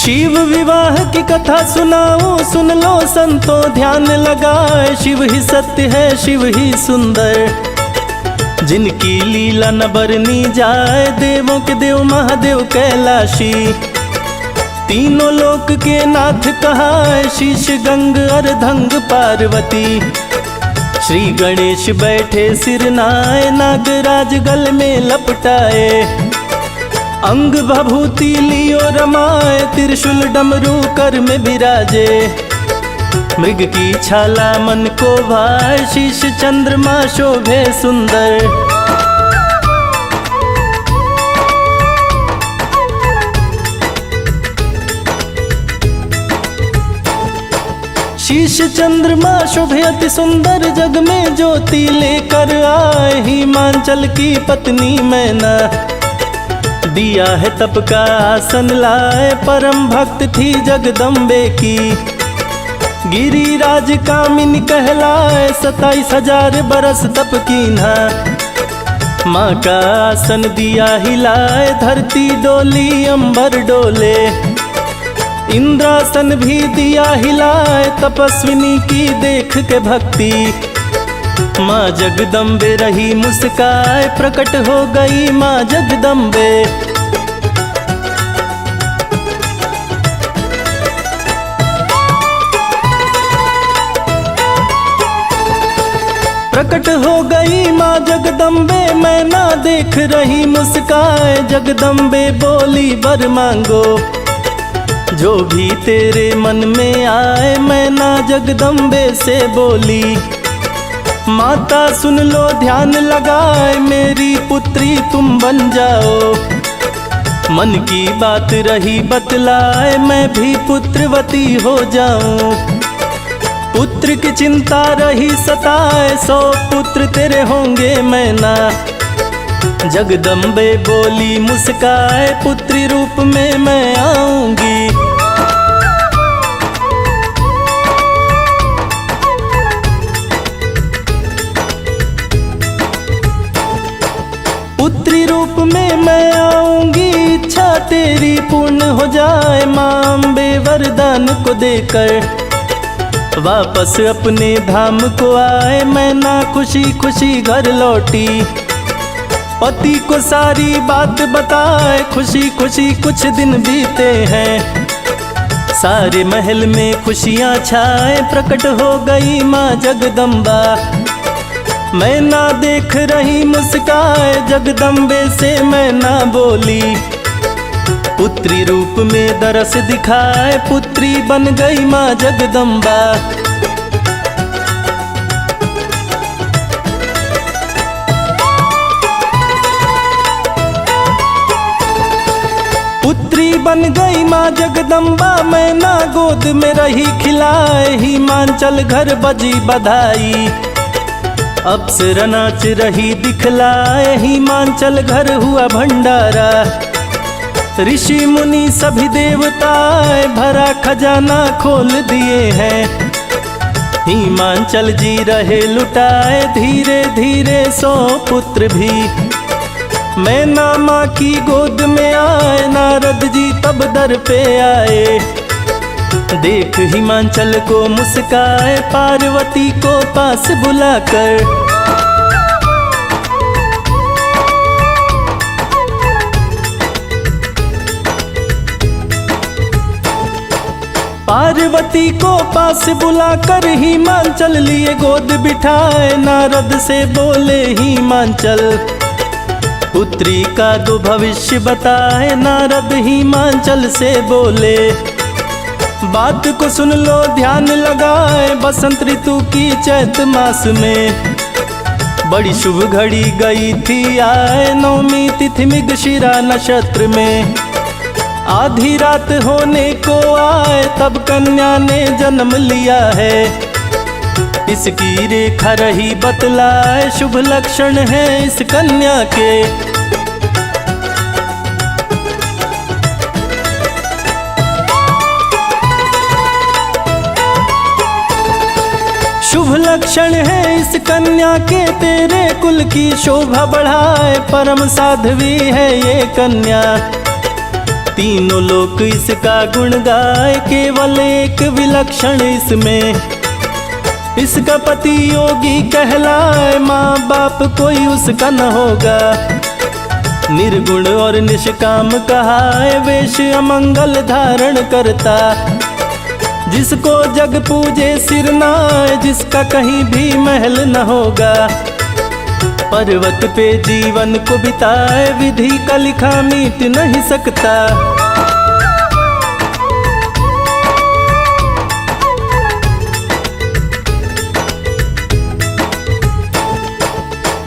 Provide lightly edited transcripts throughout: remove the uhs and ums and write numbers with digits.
शिव विवाह की कथा सुनाऊं, सुन लो संतो ध्यान लगाए। शिव ही सत्य है, शिव ही सुंदर, जिनकी लीला न बरनी जाए। देवों के देव महादेव कैलाशी, तीनों लोक के नाथ कहाए। शीश गंग अर्धंग पार्वती, श्री गणेश बैठे सिर नाए। नागराज गल में लपटाए, अंग भभूति लियो रमाए। त्रिशूल डमरू कर में विराजे, मृग की छाला मन को भाए। शीश चंद्रमा शोभे सुंदर, शीश चंद्रमा शोभे अति सुंदर। जग में ज्योति लेकर आए, हिमांचल की पत्नी मैना। दिया है तप का आसन लाए, परम भक्त थी जगदम्बे की। गिरिराज कामिनी कहलाए, 27,000 बरस तप कीन्हा। माँ का आसन दिया हिलाए, धरती डोली अंबर डोले। इंद्रासन भी दिया हिलाए, तपस्विनी की देख के भक्ति। माँ जगदम्बे रही मुस्काए, प्रकट हो गई माँ जगदम्बे। प्रकट हो गई माँ जगदम्बे, मैं ना देख रही मुस्काए। जगदम्बे बोली वर मांगो, जो भी तेरे मन में आए। मैं ना जगदम्बे से बोली, माता सुन लो ध्यान लगाए। मेरी पुत्री तुम बन जाओ, मन की बात रही बतलाए। मैं भी पुत्रवती हो जाऊं, पुत्र की चिंता रही सताए। 100 पुत्र तेरे होंगे मैना। जगदम्बे बोली मुस्काए, पुत्री रूप में मैं आऊंगी। पुत्री रूप में मैं आऊंगी, इच्छा तेरी पूर्ण हो जाए। माँ अम्बे वरदान को देकर वापस अपने धाम को आए। मैं ना खुशी खुशी घर लौटी, पति को सारी बात बताए। खुशी खुशी कुछ दिन बीते हैं, सारे महल में खुशियाँ छाए। प्रकट हो गई माँ जगदम्बा, मैं ना देख रही मुस्काए। जगदम्बे से मैं ना बोली, पुत्री रूप में दरस दिखाए। पुत्री बन गई माँ जगदम्बा। पुत्री बन गई माँ जगदम्बा, मैं ना गोद में रही खिलाए। हिमांचल घर बजी बधाई, अप्सरा नाच रही दिखलाए। हिमांचल घर हुआ भंडारा, ऋषि मुनि सभी देवताएं। भरा खजाना खोल दिए हैं, हिमांचल जी रहे लुटाए। धीरे धीरे 100 पुत्र भी मैना माँ की गोद में आए। नारद जी तब दर पे आए, देख हिमांचल को मुस्काए। पार्वती को पास बुलाकर पार्वती को पास बुलाकर हिमांचल लिए गोद बिठाए। नारद से बोले हिमांचल, पुत्री का दो भविष्य बताए। नारद हिमांचल से बोले, बात को सुन लो ध्यान लगाए। बसंत ऋतु की चैत मास में बड़ी शुभ घड़ी गई थी आए। 9वीं तिथि मृगशिरा नक्षत्र में आधी रात होने को आए। तब कन्या ने जन्म लिया है, इसकी रेखा रही बतलाए। शुभ लक्षण है इस कन्या के, शुभ लक्षण है इस कन्या के। तेरे कुल की शोभा बढ़ाए, परम साध्वी है ये कन्या। तीनों लोक इसका गुण गाए, केवल एक विलक्षण इसमें। इसका पति योगी कहलाए, माँ बाप कोई उसका न होगा। निर्गुण और निष्काम कहाए, वेश अमंगल धारण करता। जिसको जग पूजे सिर नाए, जिसका कहीं भी महल न होगा। पर्वत पे जीवन को बिताए, विधि का लिखा मीट नहीं सकता।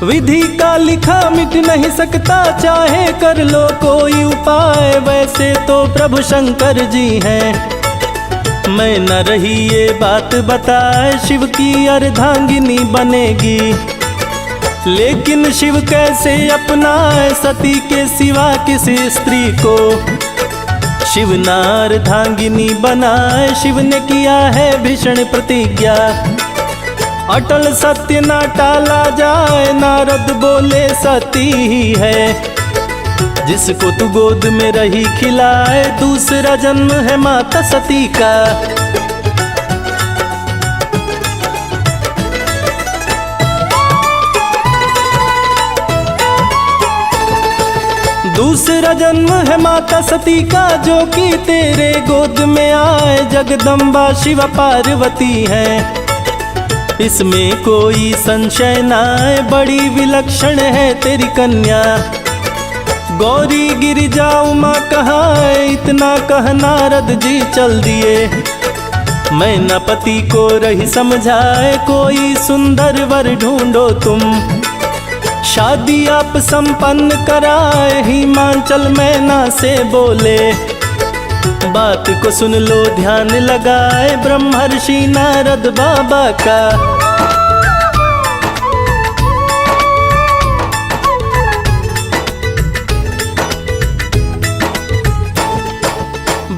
विधि का लिखा मिट नहीं सकता, चाहे कर लो कोई उपाय। वैसे तो प्रभु शंकर जी हैं, मैं न रही ये बात बताए। शिव की अर्धांगिनी बनेगी, लेकिन शिव कैसे अपनाए सती के सिवा किसी स्त्री को। शिव न अर्धांगिनी बनाए, शिव ने किया है भीषण प्रतिज्ञा। अटल सत्य ना टाला जाए, नारद बोले सती ही है। जिसको तू गोद में रही खिलाए, दूसरा जन्म है माता सती का। दूसरा जन्म है माता सती का, जो कि तेरे गोद में आए। जगदम्बा शिव पार्वती है, इसमें कोई संशय न आए। बड़ी विलक्षण है तेरी कन्या, गौरी गिरिजा उमा कहाए। इतना कह नारद जी चल दिए, मैं न पति को रही समझाए। कोई सुंदर वर ढूंढो तुम, शादी आप संपन्न कराए। हिमांचल मैना से बोले, बात को सुन लो ध्यान लगाए। ब्रह्मर्षि नारद बाबा का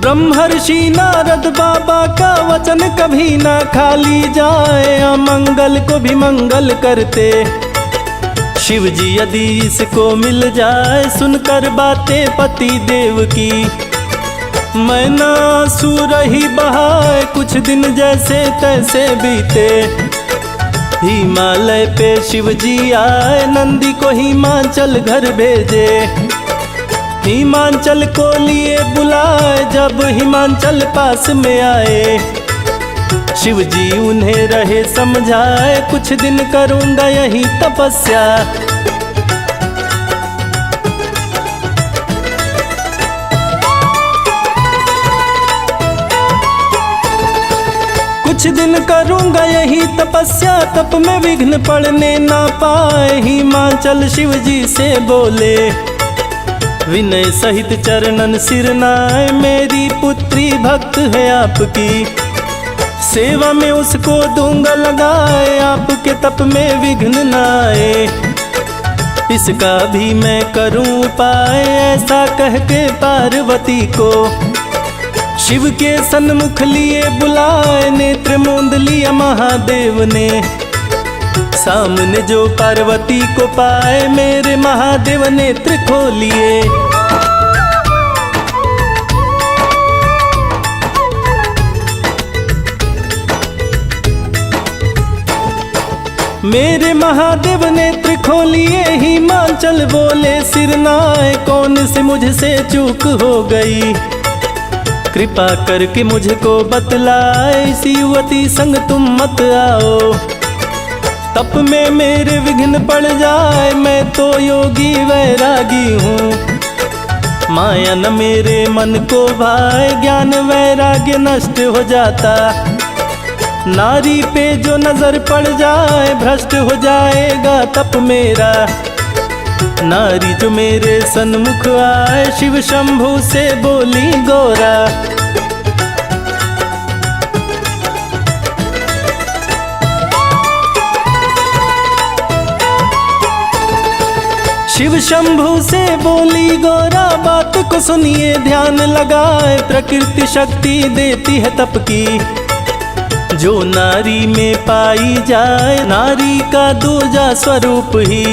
ब्रह्मर्षि नारद बाबा का वचन कभी ना खाली जाए। अमंगल को भी मंगल करते शिव जी यदि इसको मिल जाए। सुनकर बातें पति देव की, मैना आंसू रही बहाए। कुछ दिन जैसे तैसे बीते, हिमालय पे शिव जी आए। नंदी को हिमांचल घर भेजे, हिमांचल को लिए बुलाए। जब हिमांचल पास में आए, शिव जी उन्हें रहे समझाए। कुछ दिन करूंगा यही तपस्या, कुछ दिन करूंगा यही तपस्या। तप में विघ्न पड़ने ना पाए। हिमांचल शिव जी से बोले, विनय सहित चरणन सिर नाए। मेरी पुत्री भक्त है आपकी, सेवा में उसको दूंगा लगाए। आपके तप में विघ्न न आए, इसका भी मैं करूं उपाय। ऐसा कह के पार्वती को शिव के सन्मुख लिए बुलाए। नेत्र मूंद लिया महादेव ने, सामने जो पार्वती को पाए। मेरे महादेव नेत्र खोलिए, मेरे महादेव नेत्र खोलिए। हिमांचल बोले सिर नाए, कौन से मुझसे चूक हो गई। कृपा करके मुझको बतलाए, इसी युवती संग तुम मत आओ। तप में मेरे विघ्न पड़ जाए, मैं तो योगी वैरागी हूँ। माया न मेरे मन को भाए, ज्ञान वैराग्य नष्ट हो जाता। नारी पे जो नजर पड़ जाए, भ्रष्ट हो जाएगा तप मेरा। नारी जो मेरे सन्मुख आए, शिव शंभु से बोली गौरा। शिव शंभु से बोली गौरा, बात को सुनिए ध्यान लगाए। प्रकृति शक्ति देती है तप की, जो नारी में पाई जाए। नारी का दूजा स्वरूप ही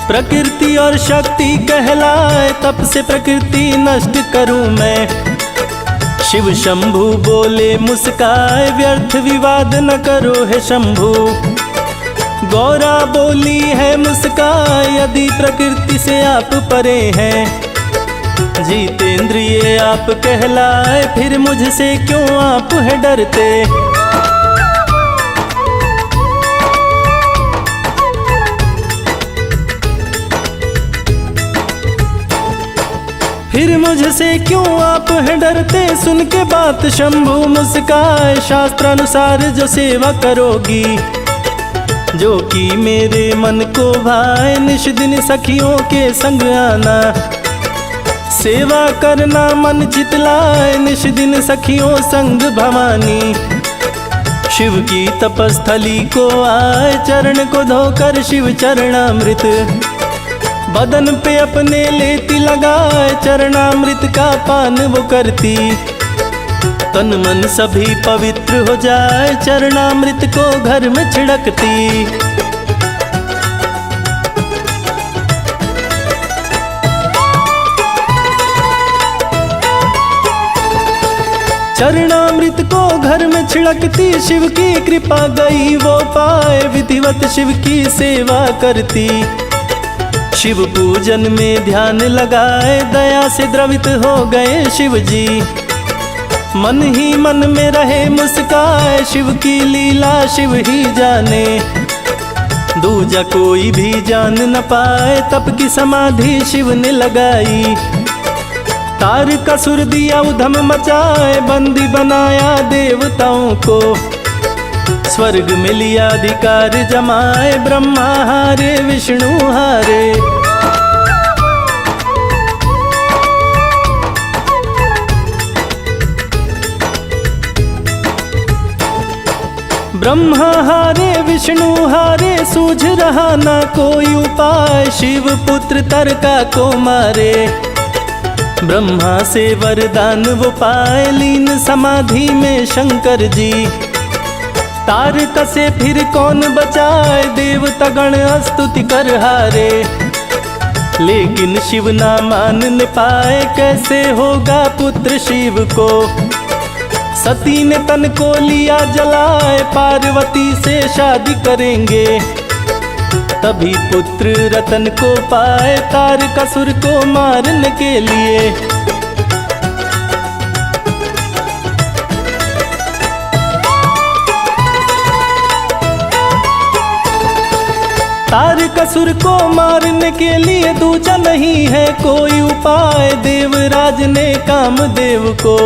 प्रकृति और शक्ति कहलाए, तप से प्रकृति नष्ट करूं मैं। शिव शंभु बोले मुस्काए, व्यर्थ विवाद न करो है शंभु। गौरा बोली है मुस्काए, यदि प्रकृति से आप परे हैं। जीतेंद्रिय आप कहलाए, फिर मुझसे क्यों आप है डरते। फिर मुझसे क्यों आप है डरते। सुन के बात शंभु मुस्काए, शास्त्रानुसार जो सेवा करोगी, जो कि मेरे मन को भाए, निश दिन सखियों के संग आना। सेवा करना मन चितलाए, निश दिन सखियों संग भवानी। शिव की तपस्थली को आए, चरण को धोकर शिव चरणामृत बदन पे अपने लेती लगाए। चरणामृत का पान वो करती, तन मन सभी पवित्र हो जाए। चरणामृत को घर में छिड़कती। चरणामृत को घर में छिड़कती, शिव की कृपा गई वो पाए। विधिवत शिव की सेवा करती, शिव पूजन में ध्यान लगाए। दया से द्रवित हो गए शिव जी, मन ही मन में रहे मुस्काए। शिव की लीला शिव ही जाने, दूजा कोई भी जान न पाए। तप की समाधि शिव ने लगाई, तार का सुर दिया उधम मचाए। बंदी बनाया देवताओं को, स्वर्ग में लिया अधिकार जमाए। ब्रह्मा हारे विष्णु हारे, ब्रह्मा हारे विष्णु हारे। सूझ रहा ना कोई उपाय, शिव पुत्र तरका को मारे। ब्रह्मा से वरदान वो पाए, लीन समाधि में शंकर जी। तार कसे फिर कौन बचाए, देवता गण स्तुति कर हारे। लेकिन शिव ना मान पाए, कैसे होगा पुत्र शिव को। सती ने तन को लिया जलाए, पार्वती से शादी करेंगे, तभी पुत्र रतन को पाए। तारकासुर को मारने के लिए तारकासुर को मारने के लिए दूजा नहीं है कोई उपाय। देवराज ने कामदेव को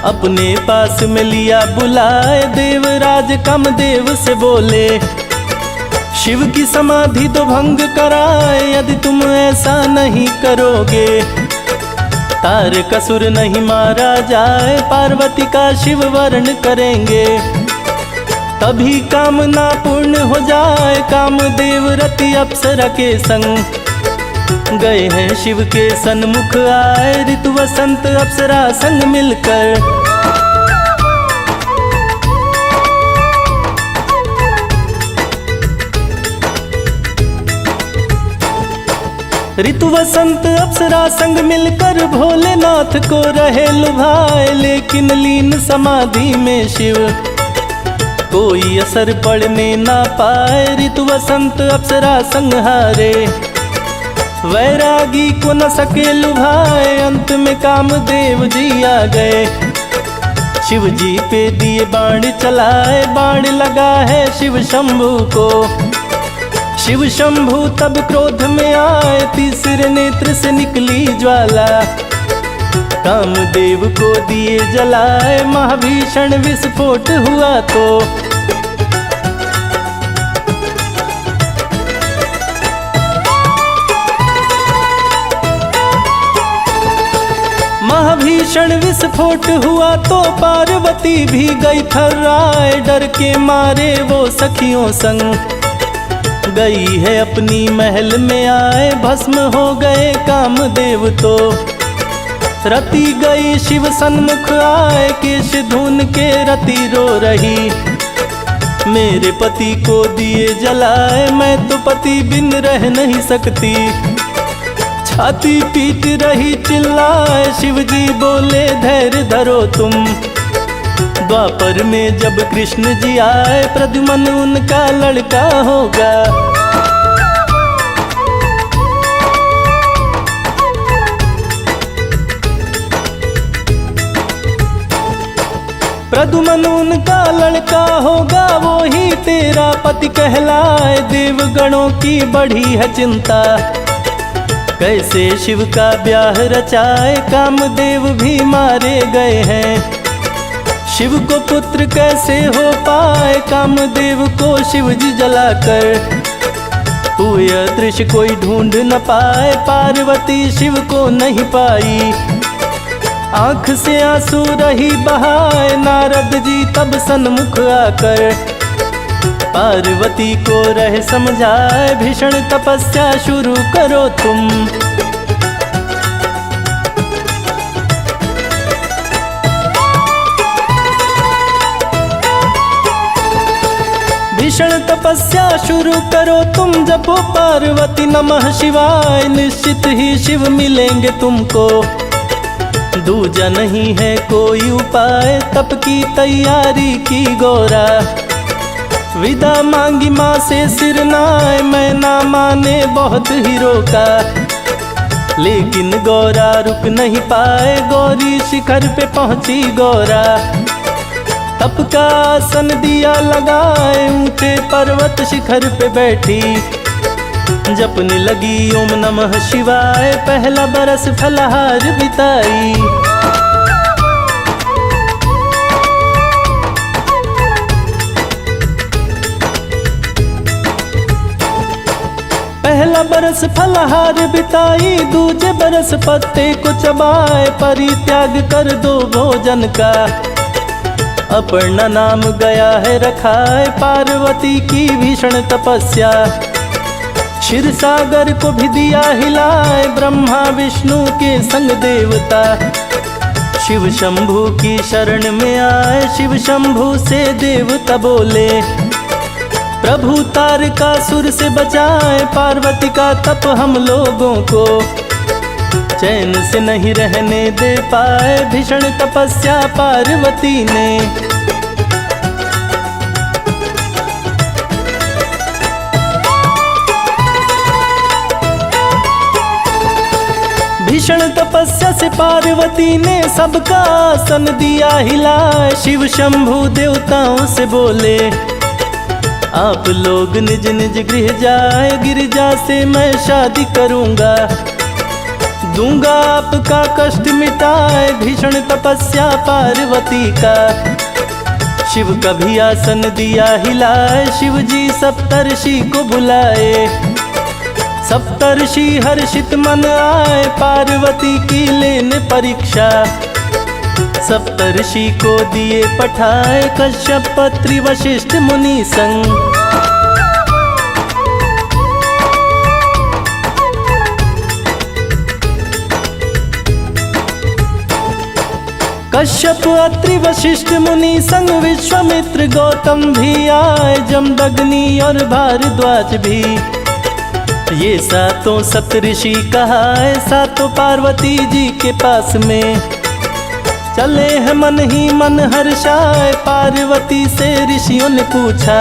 अपने पास में लिया बुलाए। देवराज कामदेव से बोले, शिव की समाधि तो भंग कराए। यदि तुम ऐसा नहीं करोगे, तारकासुर नहीं मारा जाए। पार्वती का शिव वर्ण करेंगे, तभी कामना पूर्ण हो जाए। कामदेव रति अप्सरा के संग गए हैं शिव के सन्मुख आए। ऋतु वसंत अप्सरा संग मिलकर ऋतु वसंत अप्सरा संग मिलकर भोलेनाथ को रहे लुभाए। लेकिन लीन समाधि में शिव कोई असर पड़ने ना पाए। ऋतु वसंत अप्सरा संग हारे, वैरागी को न सके लुभाए। अंत में कामदेव जी आ गए, शिव जी पे दिए बाण चलाए। बाण लगा है शिव शंभु को, शिव शंभु तब क्रोध में आए। तीसरे नेत्र से निकली ज्वाला, कामदेव को दिए जलाए। महाभीषण विस्फोट हुआ तो महाभीषण विस्फोट हुआ तो पार्वती भी गई थर्राए। डर के मारे वो सखियों संग गई है अपनी महल में आए। भस्म हो गए कामदेव तो रति गई शिव सन्मुख आए। केश धून के रति रो रही, मेरे पति को दिए जलाए, मैं तो पति बिन रह नहीं सकती। छाती पीट रही चिल्लाए, शिव जी बोले धैर्य धरो तुम। द्वापर में जब कृष्ण जी आए, प्रद्युमन उनका लड़का होगा। प्रद्युमन उनका लड़का होगा, वो ही तेरा पति कहलाए। देवगणों की बढ़ी है चिंता, कैसे शिव का ब्याह रचाए। कामदेव भी मारे गए हैं, शिव को पुत्र कैसे हो पाए। कामदेव को शिव जी जलाकर पूय दृश्य कोई ढूंढ न पाए। पार्वती शिव को नहीं पाई, आंख से आंसू रही बहाए। नारद जी तब सन्मुख आकर पार्वती को रह समझाए। भीषण तपस्या शुरू करो तुम। भीषण तपस्या शुरू करो तुम, जपो पार्वती नमः शिवाय। निश्चित ही शिव मिलेंगे तुमको, दूजा नहीं है कोई उपाय। तप की तैयारी की गौरा, विदा मांगी माँ से सिर नाए। मैं ना माने बहुत ही रोका, लेकिन गौरा रुक नहीं पाए। गौरी शिखर पे पहुंची गौरा, तप का आसन दिया लगाए। ऊंचे पर्वत शिखर पे बैठी, जपने लगी ओम नमः शिवाय। पहला बरस फलहार बिताई, पहला बरस फलहार बिताई। दूजे बरस पत्ते को चबाए, परित्याग कर दो भोजन का। अपर्णा नाम गया है रखाए, पार्वती की भीषण तपस्या। क्षीर सागर को भी दिया हिलाए, ब्रह्मा विष्णु के संग देवता। शिव शंभु की शरण में आए, शिव शंभु से देवता बोले प्रभु तारकासुर से बचाए। पार्वती का तप हम लोगों को चैन से नहीं रहने दे पाए। भीषण तपस्या पार्वती ने, भीषण तपस्या से पार्वती ने सबका आसन दिया हिलाए। शिव शंभु देवताओं से बोले आप लोग निज निज गृह जाए। गिरिजा से मैं शादी करूंगा, दूंगा आपका कष्ट मिटाए। भीषण तपस्या पार्वती का, शिव का भी आसन दिया हिलाए। शिव जी सप्तर्षि को बुलाए, सप्तर्षि हर्षित मन आए। पार्वती की लेने परीक्षा, सप्तर्षि को दिए पठाए। कश्यप पत्री वशिष्ठ मुनि संग, कश्यप अत्रि वशिष्ठ मुनि संग। विश्वामित्र गौतम भी आए, जमदग्नि और भारद्वाज भी। ये सातों सप्तऋषि कहाए, सातों पार्वती जी के पास में चले हैं मन ही मन हर्षाए। पार्वती से ऋषियों ने पूछा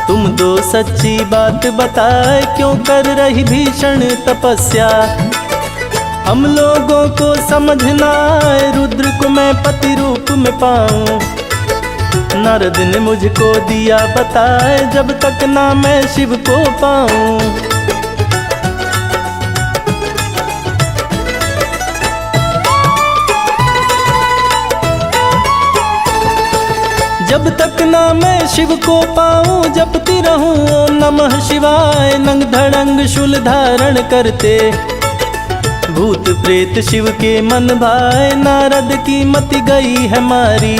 तुम दो सच्ची बात बताए, क्यों कर रही भीषण तपस्या। हम लोगों को समझना आए, रुद्र को मैं पति रूप में पाऊं। नारद ने मुझको दिया बताए, जब तक ना मैं शिव को पाऊं। जब तक ना मैं शिव को पाऊं, जपती रहूं ओम नमः शिवाय। नंग धड़ंग शूल धारण करते, भूत प्रेत शिव के मन भाए। नारद की मति गई है मारी,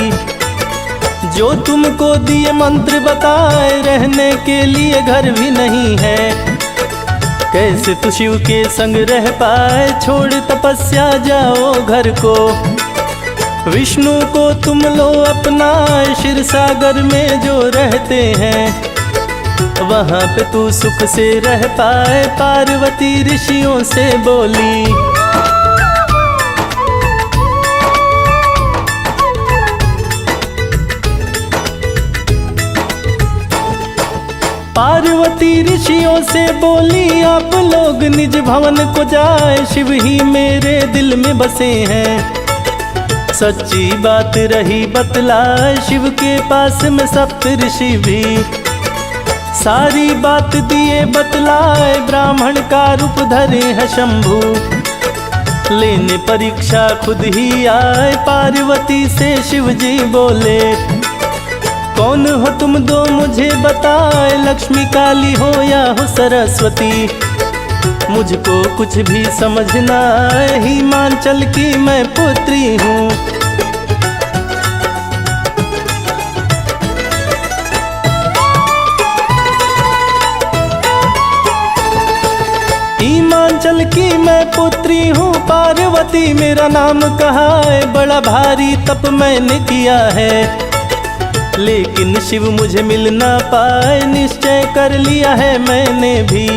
जो तुमको दिए मंत्र बताए। रहने के लिए घर भी नहीं है, कैसे तू शिव के संग रह पाए। छोड़ तपस्या जाओ घर को, विष्णु को तुम लो अपना, क्षीर सागर में जो रहते हैं वहाँ पे तू सुख से रह पाए। पार्वती ऋषियों से बोली, पार्वती ऋषियों से बोली, आप लोग निज भवन को जाए, शिव ही मेरे दिल में बसे हैं। सच्ची बात रही बतलाए, शिव के पास में सप्त ऋषि भी सारी बात दिए बतलाए। ब्राह्मण का रूप धरे है शंभु, लेने परीक्षा खुद ही आए। पार्वती से शिव जी बोले, कौन हो तुम दो मुझे बताए, लक्ष्मी काली हो या हो सरस्वती, मुझको कुछ भी समझ ना आए। हिमांचल की मैं पुत्री हूँ। हिमांचल की मैं पुत्री हूँ, पार्वती मेरा नाम कहा है। बड़ा भारी तप मैंने किया है, लेकिन शिव मुझे मिल ना पाए। निश्चय कर लिया है मैंने भी,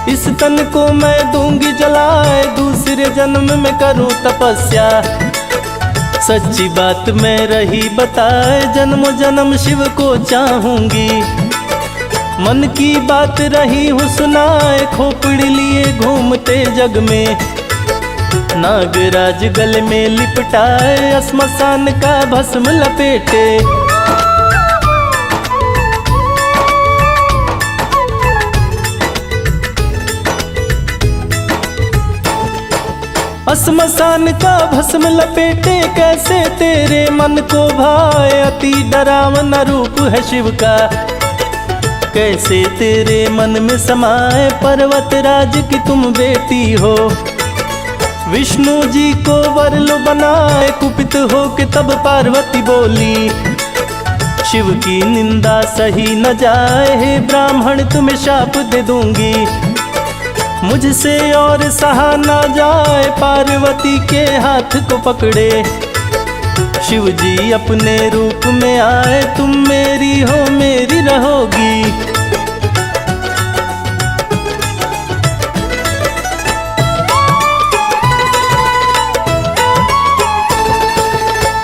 इस तन को मैं दूंगी जलाए। दूसरे जन्म में करूं तपस्या, सच्ची बात मैं रही बताए। जन्म जन्म शिव को चाहूंगी, मन की बात रही हूँ सुनाए। खोपड़ी लिए घूमते जग में, नागराज गले में लिपटाए। श्मशान का भस्म लपेटे, श्मशान का भस्म लपेटे। कैसे तेरे मन को भाए, अति डरावना रूप है शिव का। कैसे तेरे मन में समाए, पर्वत राज की तुम बेटी हो। विष्णु जी को वर लो बनाए, कुपित हो के तब पार्वती बोली, शिव की निंदा सही न जाए। हे ब्राह्मण तुम्हें शाप दे दूंगी, मुझसे और सहा ना जाए। पार्वती के हाथ को पकड़े शिव जी अपने रूप में आए। तुम मेरी हो मेरी रहोगी,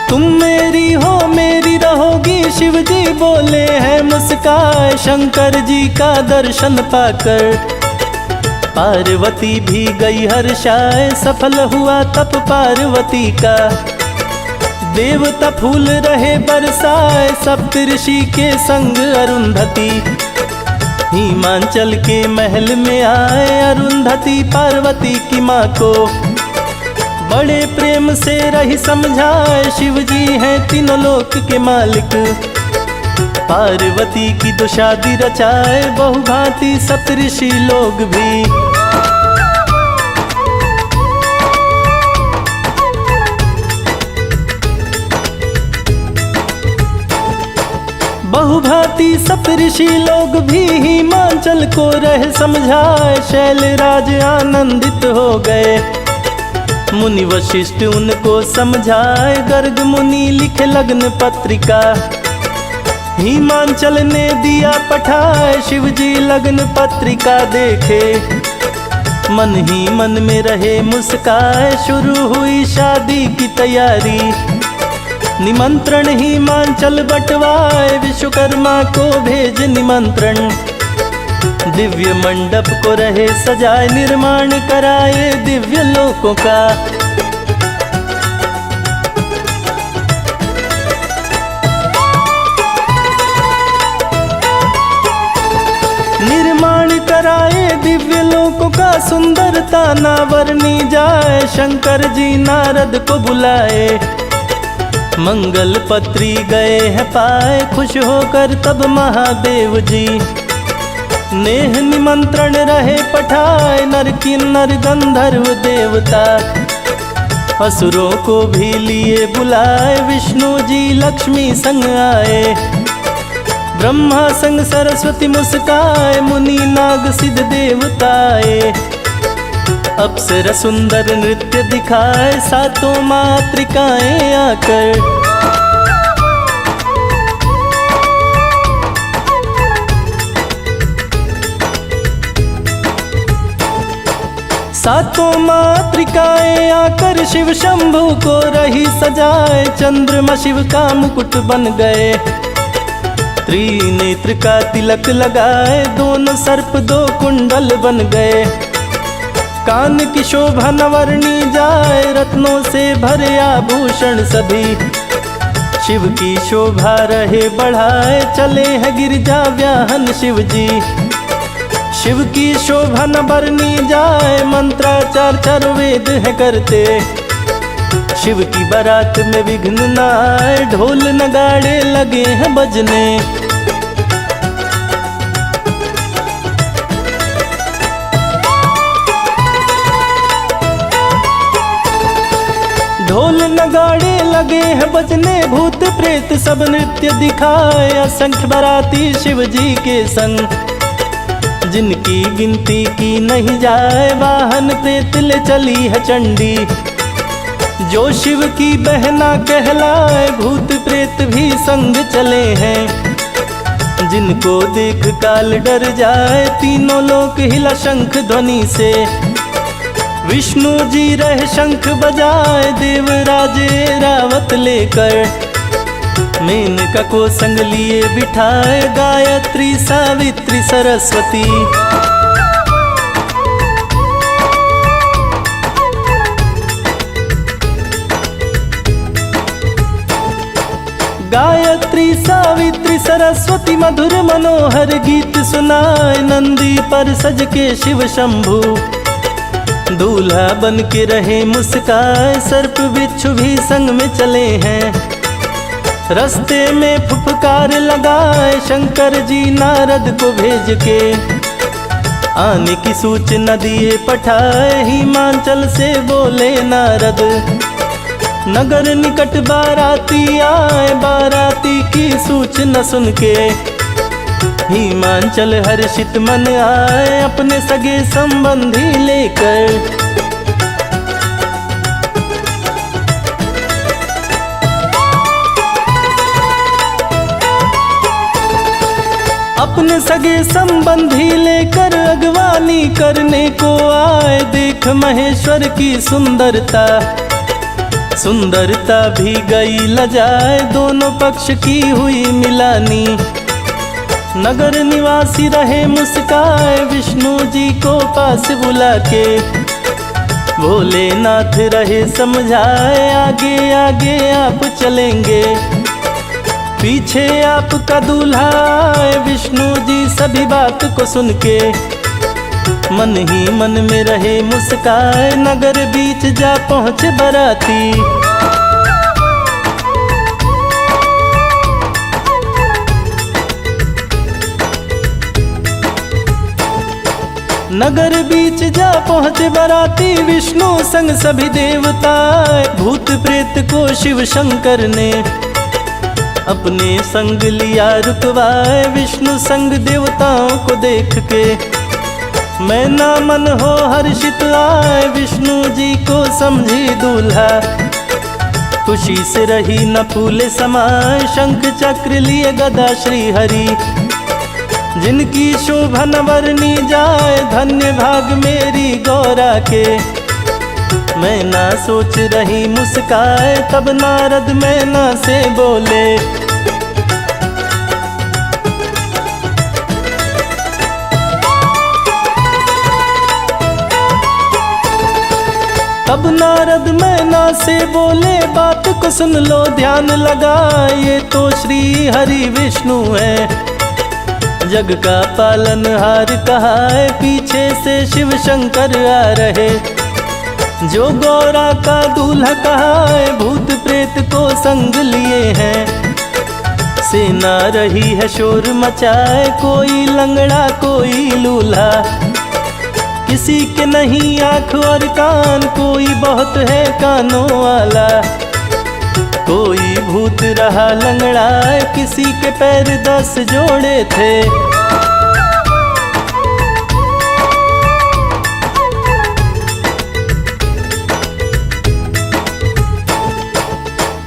तुम मेरी हो मेरी रहोगी। शिव जी बोले हैं मुस्काए, शंकर जी का दर्शन पाकर पार्वती भी गई हर्षाए। सफल हुआ तप पार्वती का, देवता फूल रहे बरसाए। सप्तऋषि के संग अरुंधति हिमांचल के महल में आए। अरुंधति पार्वती की माँ को बड़े प्रेम से रही समझाए। शिव जी हैं तीनों लोक के मालिक, पार्वती की तो शादी रचाए। बहुभांति सप्तऋषि लोग भी बहुभांति सप्तऋषि लोग भी हिमांचल को रह समझाए। शैलराज आनंदित हो गए, मुनि वशिष्ठ उनको समझाए। गर्ग मुनि लिखे लग्न पत्रिका, हिमांचल ने दिया पठाए। शिव जी लग्न पत्रिका देखे, मन ही मन में रहे मुस्काए। शुरू हुई शादी की तैयारी, निमंत्रण हिमांचल बंटवाए। विश्वकर्मा को भेज निमंत्रण, दिव्य मंडप को रहे सजाए। निर्माण कराए दिव्य लोकों का, निर्माण कराए दिव्य लोकों का। सुंदरता ना वर्णी जाए, शंकर जी नारद को बुलाए। मंगल पत्री गए हैं पाए, खुश होकर तब महादेव जी नेह निमंत्रण रहे पठाए। नर किन्नर गंधर्व देवता असुरों को भी लिए बुलाए। विष्णु जी लक्ष्मी संग आए, ब्रह्मा संग सरस्वती मुस्काए। मुनि नाग सिद्ध देवताए, अप्सरा सुंदर नृत्य दिखाए सातों मातृकाएं आकर। सातों मातृकाएं आकर शिव शंभु को रही सजाए, चंद्रमा शिव का मुकुट बन गए। त्रिनेत्र का तिलक लगाए, दोनों सर्प दो कुंडल बन गए। कान की शोभा नवर्णी जाए, रत्नों से भरे आभूषण सभी। शिव की शोभा रहे बढ़ाए, चले हैं गिरजा व्याहन शिव जी। शिव की शोभा न बरनी जाए, मंत्राचार चार वेद है करते। शिव की बारात में विघ्न न आए, ढोल नगाड़े लगे हैं बजने। ढोल नगाड़े लगे हैं बजने, भूत प्रेत सब नृत्य दिखाए। असंख्य बाराती शिव जी के संग, जिनकी गिनती की नहीं जाए। वाहन प्रेत ले चली है चंडी, जो शिव की बहना कहलाए। भूत प्रेत भी संग चले हैं, जिनको देख काल डर जाए। तीनों लोक हिला शंख ध्वनि से, विष्णु जी रहे शंख बजाए। देवराज रावत लेकर, मेनका को संग लिए बिठाए। गायत्री सावित्री सरस्वती, गायत्री सावित्री सरस्वती मधुर मनोहर गीत सुनाए। नंदी पर सज के शिव शंभु, दूल्हा बन के रहे मुस्काए। सर्प बिच्छू भी संग में चले हैं, रस्ते में फुफकार लगाए। शंकर जी नारद को भेज के, आने की सूचना दिए पठाए। हिमाचल से बोले नारद, नगर निकट बाराती आए। बाराती की सूचना सुन के, हिमाचल हर्षित मन आए। अपने सगे संबंधी लेकर, अपने सगे संबंधी लेकर अगवानी करने को आए। देख महेश्वर की सुंदरता, सुंदरता भी गई लजाए। दोनों पक्ष की हुई मिलानी, नगर निवासी रहे मुस्काए। विष्णु जी को पास बुला के, भोलेनाथ रहे समझाए। आगे आगे आप चलेंगे, पीछे आपका दूल्हा आए। विष्णु जी सभी बात को सुन के, मन ही मन में रहे मुस्काए। नगर बीच जा पहुँचे बाराती, नगर बीच जा पहुँचे बाराती। विष्णु संग सभी देवता, भूत प्रेत को शिव शंकर ने अपने संग लिया रुकवाए। विष्णु संग देवताओं को देख के, मैं ना मन हो हर्षित आए। विष्णु जी को समझी दूल्हा, खुशी से रही न फूले समाए। शंख चक्र लिए गदा श्री हरि, जिनकी शोभा न वर्णी जाए। धन्य भाग मेरी गौरा के, मैं ना सोच रही मुस्काए। तब नारद मैना से बोले, तब नारद मैना से बोले, बात को सुन लो ध्यान लगाए। ये तो श्री हरि विष्णु है, जग का पालनहार कहा है। पीछे से शिव शंकर आ रहे, जो गौरा का दूल्हा कहा है। भूत प्रेत को संग लिए हैं, सेना रही है शोर मचाए। कोई लंगड़ा कोई लूल्हा, किसी के नहीं आँख और कान। कोई बहुत है कानों वाला, कोई भूत रहा लंगड़ा। किसी के पैर 10 जोड़े थे,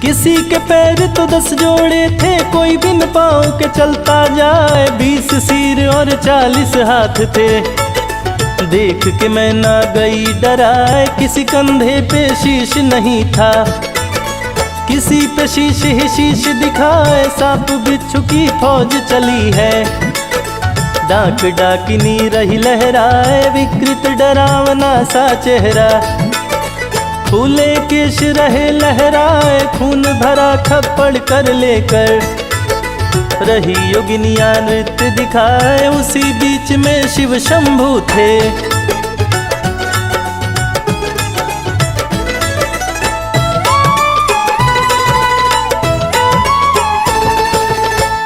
किसी के पैर तो 10 जोड़े थे, कोई बिन पाँव के चलता जाए। 20 सिर और 40 हाथ थे, देख के मैं ना गई डराए। किसी कंधे पे शीश नहीं था, किसी पे शीश ही शीश दिखाए। सांप बिच्छू की फौज चली है, डाक डाकिनी रही लहराए। विकृत डरावना सा चेहरा, फूले केश रहे लहराए। खून भरा खप्पड़ कर लेकर रही योगिनिया नृत्य दिखाए। उसी बीच में शिव शंभू थे,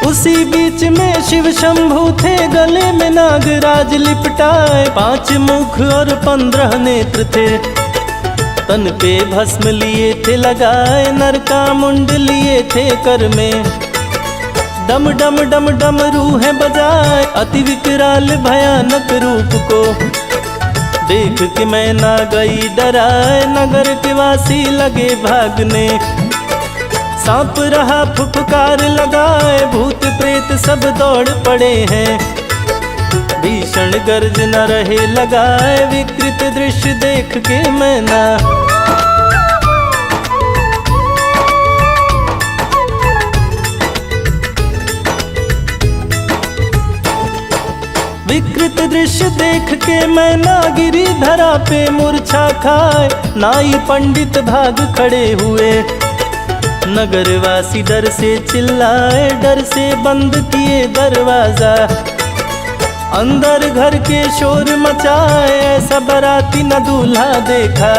उसी बीच में शिव शंभू थे। गले में नागराज लिपटाए, 5 मुख और 15 नेत्र थे। तन पे भस्म लिए थे लगाए, नर का मुंड लिए थे कर में। डम डम डम डम रूहें बजाए, अति विकराल भयानक रूप को देख के मैं ना गई डराए। नगर के वासी लगे भागने, सांप रहा फुफकार लगाए। भूत प्रेत सब दौड़ पड़े हैं, भीषण गर्जना रहे लगाए। विकृत दृश्य देख के मैं ना विकृत दृश्य देख के मैं ना गिरी धरा पे मूर्छा खाए। नाई पंडित भाग खड़े हुए, नगरवासी डर से चिल्लाए। डर से बंद किए दरवाजा, अंदर घर के शोर मचाए। ऐसा बाराती न दूल्हा देखा,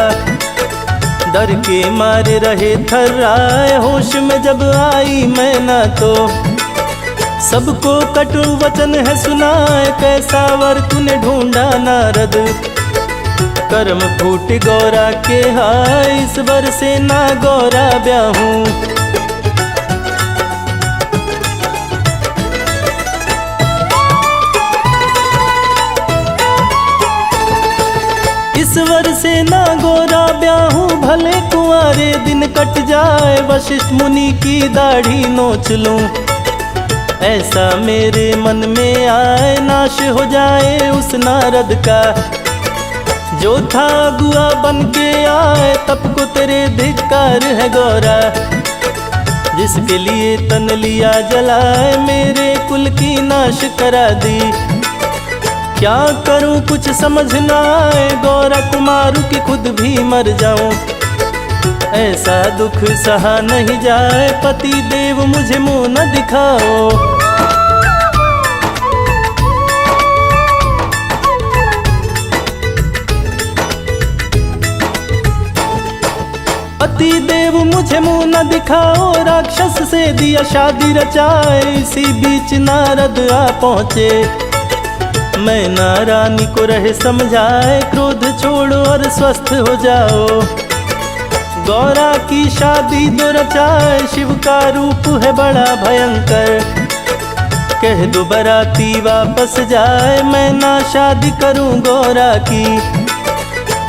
डर के मारे रहे थर्राए। होश में जब आई मैं ना तो सबको कटु वचन है सुनाए। कैसा वर तूने ढूंढा नारद, कर्म फूट गौरा के हाय। इस वर से ना गौरा ब्याहूं, इस वर से ना गोरा ब्याहूं। भले कुंवारे दिन कट जाए, वशिष्ठ मुनि की दाढ़ी नोच लूं। ऐसा मेरे मन में आए, नाश हो जाए उस नारद का जो था अगुआ बन के आए। तब को तेरे धिक्कार है गौरा, जिसके लिए तन लिया जलाए। मेरे कुल की नाश करा दी, क्या करूं कुछ समझ ना आए। गौरा कुमार की खुद भी मर जाऊं, ऐसा दुख सहा नहीं जाए। पति देव मुझे मुंह न दिखाओ, पति देव मुझे मुंह न दिखाओ। राक्षस से दिया शादी रचाए, इसी बीच नारद आ पहुँचे। मैं नारानी को रहे समझाए, क्रोध छोड़ो और स्वस्थ हो जाओ। गौरा की शादी दो रचाए, शिव का रूप है बड़ा भयंकर। कह दो बराती वापस जाए, मैं ना शादी करूं गौरा की।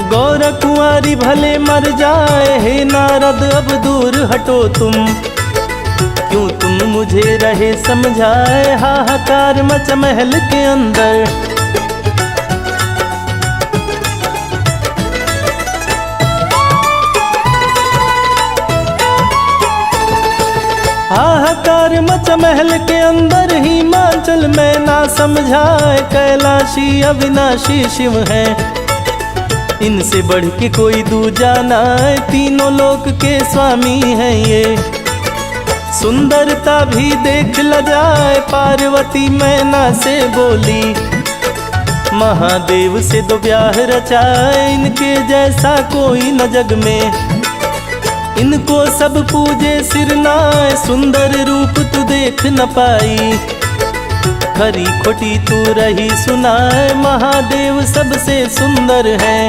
गौरा कुंवारी भले मर जाए, हे नारद अब दूर हटो तुम। क्यों तुम मुझे रहे समझाए, हाहाकार मच महल के अंदर। हाहाकार मच महल के अंदर, हिमाचल में ना समझाए। कैलाशी अविनाशी शिव है, इनसे बढ़ के कोई दूजा ना है। तीनों लोक के स्वामी हैं ये, सुंदरता भी देख ल जाए। पार्वती मैना से बोली, महादेव से दो ब्याह रचाए। इनके जैसा कोई न जग में, इनको सब पूजे सिर नाए। सुंदर रूप तू देख न पाई, खरी खोटी तू रही सुनाए। महादेव सबसे सुंदर है,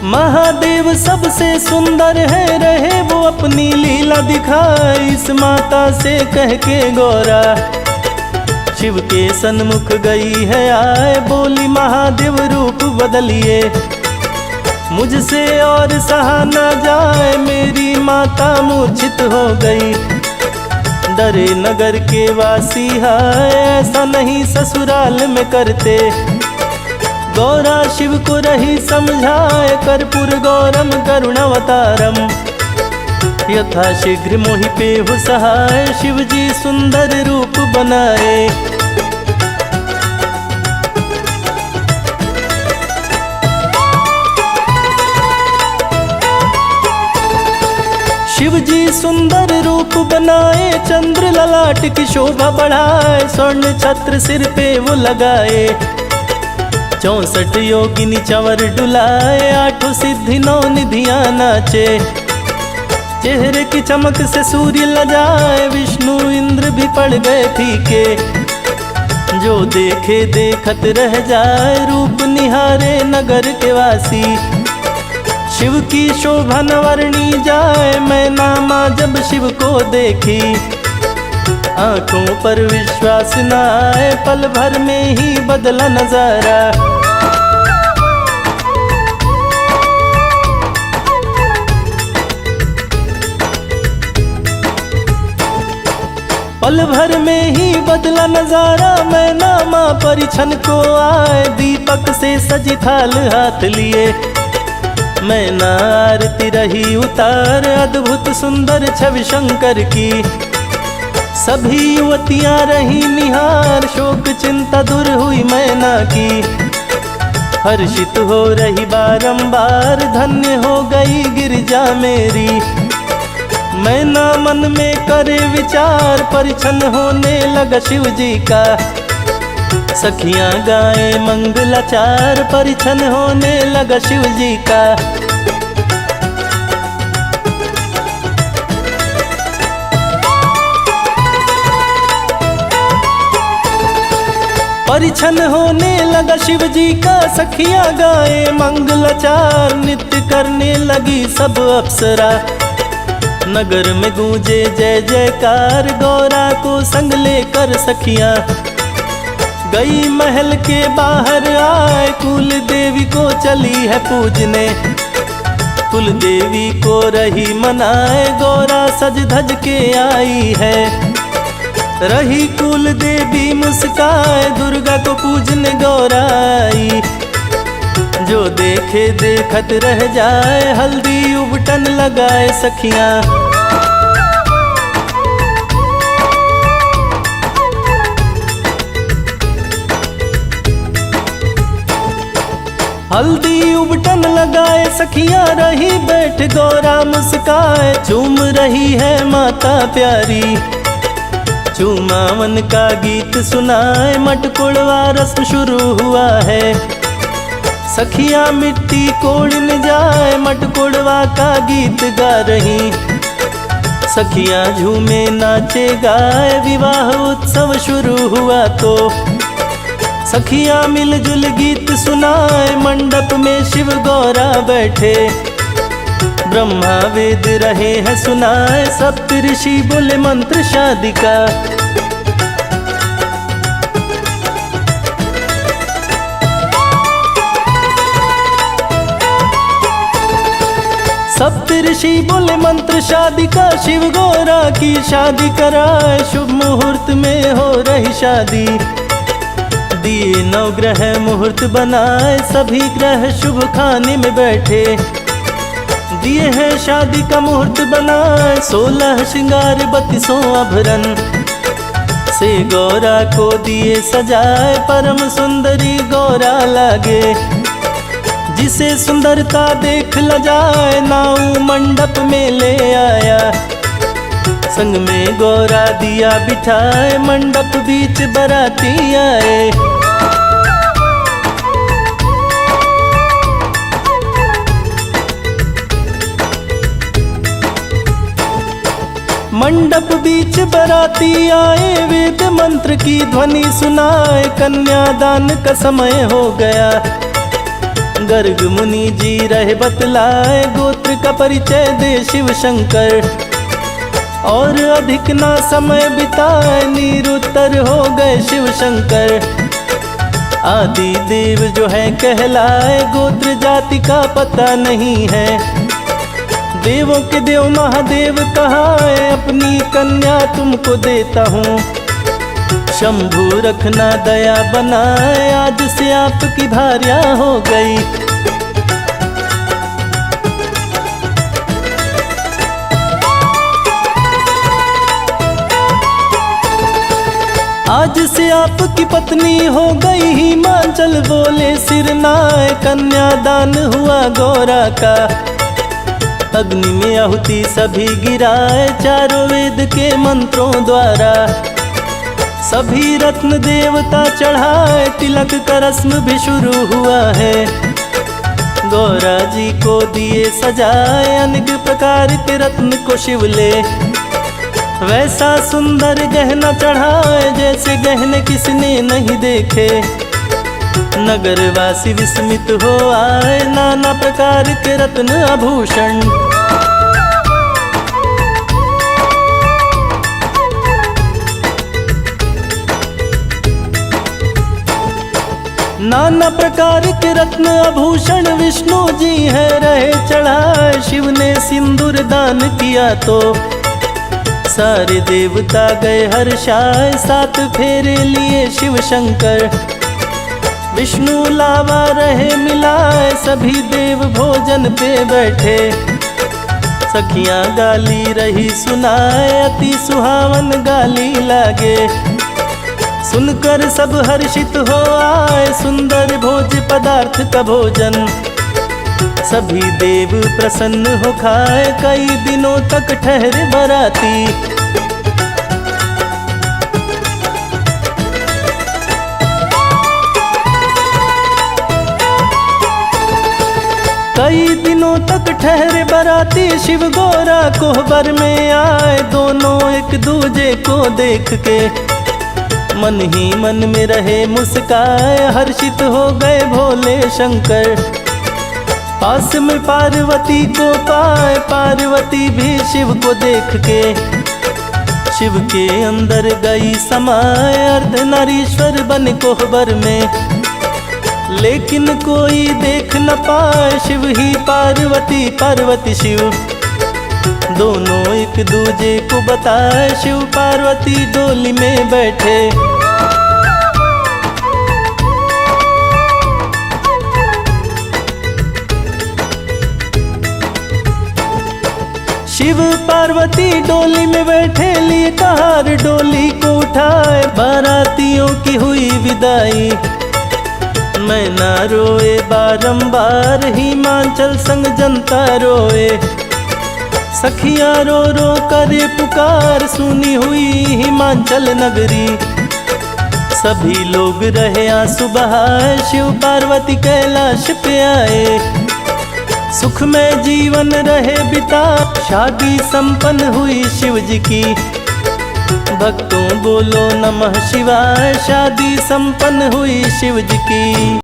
महादेव सबसे सुंदर है। रहे वो अपनी लीला दिखाए, इस माता से कह के गौरा शिव के सन्मुख गई है आए, बोली महादेव रूप बदलिए। मुझसे और सहा न जाए, मेरी माता मूर्छित हो गई। डरे नगर के वासी हाय, ऐसा नहीं ससुराल में करते। गौरा शिव को रही समझाए, कर्पूर गौरम करुणावतारम। यथा शीघ्र मोहि पेहु सहाय, शिव जी सुंदर रूप बनाए। शिव जी सुंदर रूप बनाए, चंद्र ललाट की शोभा बढ़ाए। स्वर्ण छत्र सिर पे वो लगाए, 64 योगिनी चंवर डुलाए। 8 सिद्धि 9 निधियां नाचे, चेहरे की चमक से सूर्य लजाए। विष्णु इंद्र भी पड़ गए फीके, जो देखे देखत रह जाए। रूप निहारे नगर के वासी, शिव की शोभा न वर्णी जाए। मैं नामा जब शिव को देखी, आंखों पर विश्वास न आए। पल भर में ही बदला नजारा, पल भर में ही बदला नजारा। मैं नामा परिछन को आए, दीपक से सजी थाल हाथ लिए। मैं ना आरती रही उतार, अद्भुत सुंदर छवि शंकर की। सभी युवतियां रही निहार, शोक चिंता दूर हुई मैना की। हर्षित हो रही बारंबार, धन्य हो गई गिरिजा मेरी। मैना मन में करे विचार, परिछन होने लगा शिव जी का। सखियां गाए मंगलाचार, परिछन होने लगा शिव जी का। परिछन होने लगा शिव जी का, सखियां गाए मंगलाचार। नित्य करने लगी सब अप्सरा, नगर में गूंजे जय जयकार। गौरा को संग लेकर सखियां गई महल के बाहर आए। कुल देवी को चली है पूजने, कुल देवी को रही मनाए। गौरा सज धज के आई है, रही कुल देवी मुस्काए। दुर्गा को पूजने गौरा आई, जो देखे देखत रह जाए। हल्दी उबटन लगाए सखियां, हल्दी उबटन लगाए सखियां। रही बैठ गौरा मुस्काए, चूम रही है माता प्यारी। चूमावन का गीत सुनाए, मटकुड़वा रस्म शुरू हुआ है। सखियां मिट्टी कोड़ने जाए, मटकुड़वा का गीत गा रही। सखियां झूमे नाचे गाए, विवाह उत्सव शुरू हुआ तो। सखियां मिलजुल गीत सुनाए, मंडप में शिव गौरा बैठे। ब्रह्मा वेद रहे हैं सुनाए, सप्त ऋषि बोले मंत्र शादी का। सप्त ऋषि बोले मंत्र शादी का। शिव गौरा की शादी कराए, शुभ मुहूर्त में हो रही शादी। दिए 9 ग्रह मुहूर्त बनाए, सभी ग्रह शुभ खाने में बैठे। दिए हैं शादी का मुहूर्त बनाए, 16 श्रृंगार 32 आभरण से गौरा को दिए सजाए। परम सुंदरी गौरा लागे, जिसे सुंदरता देख ल जाए। नाऊ मंडप में ले आया, संग में गौरा दिया बिठाए। मंडप बीच बराती आए, मंडप बीच बराती आए। वेद मंत्र की ध्वनि सुनाए, कन्यादान का समय हो गया। गर्ग मुनि जी रहे बतलाए, गोत्र का परिचय दे शिव शंकर। और अधिक ना समय बिताए निरुत्तर हो गए शिव शंकर। आदि देव जो है कहलाए, गोत्र जाति का पता नहीं है। देवों के देव महादेव कहाए, अपनी कन्या तुमको देता हूँ। शंभु रखना दया बनाए, आज से आपकी भार्या हो गई। आज से आपकी पत्नी हो गई। हिमाचल बोले सिरनाए, कन्यादान हुआ गौरा का। अग्नि में आहुति सभी गिराए, चारों वेद के मंत्रों द्वारा। सभी रत्न देवता चढ़ाए, तिलक का रस्म भी शुरू हुआ है। गौरा जी को दिए सजाए, अनेक प्रकार के रत्न को शिवले। वैसा सुंदर गहना चढ़ाए, जैसे गहने किसने नहीं देखे। नगरवासी विस्मित हो आए, नाना प्रकार के रत्न आभूषण। नाना प्रकार के रत्न आभूषण विष्णु जी है रहे चढ़ाए। शिव ने सिंदूर दान किया तो सारे देवता गए हर्षाए। 7 फेरे लिए शिव शंकर, विष्णु लावा रहे मिलाए। सभी देव भोजन पे बैठे, सखियां गाली रही सुनाए। अति सुहावन गाली लागे, सुनकर सब हर्षित हो आए। सुंदर भोज पदार्थ का भोजन, सभी देव प्रसन्न हो खाए। कई दिनों तक ठहरे बराती, कई दिनों तक ठहरे बराती। शिव गौरा कोहबर में आए, दोनों एक दूजे को देख के मन ही मन में रहे मुस्काए। हर्षित हो गए भोले शंकर, पास में पार्वती को पाए। पार्वती भी शिव को देख के शिव के अंदर गई समाए। अर्धनारीश्वर बने कोहबर में, लेकिन कोई देख न पाए। शिव ही पार्वती, पार्वती शिव, दोनों एक दूजे को बताए। शिव पार्वती डोली में बैठे, शिव पार्वती डोली में बैठे। लिए कहार डोली को उठाए, बारातियों की हुई विदाई। मैं ना रोए बारंबार, हिमाचल संग जनता रोए। सखियां रो रो करे पुकार, सुनी हुई हिमाचल नगरी। सभी लोग रहे आंसू बहाए, शिव पार्वती कैलाश पे आए। सुख में जीवन रहे बिता, शादी संपन्न हुई शिव जी की। भक्तों बोलो नमः शिवाय, शादी संपन्न हुई शिव जी की।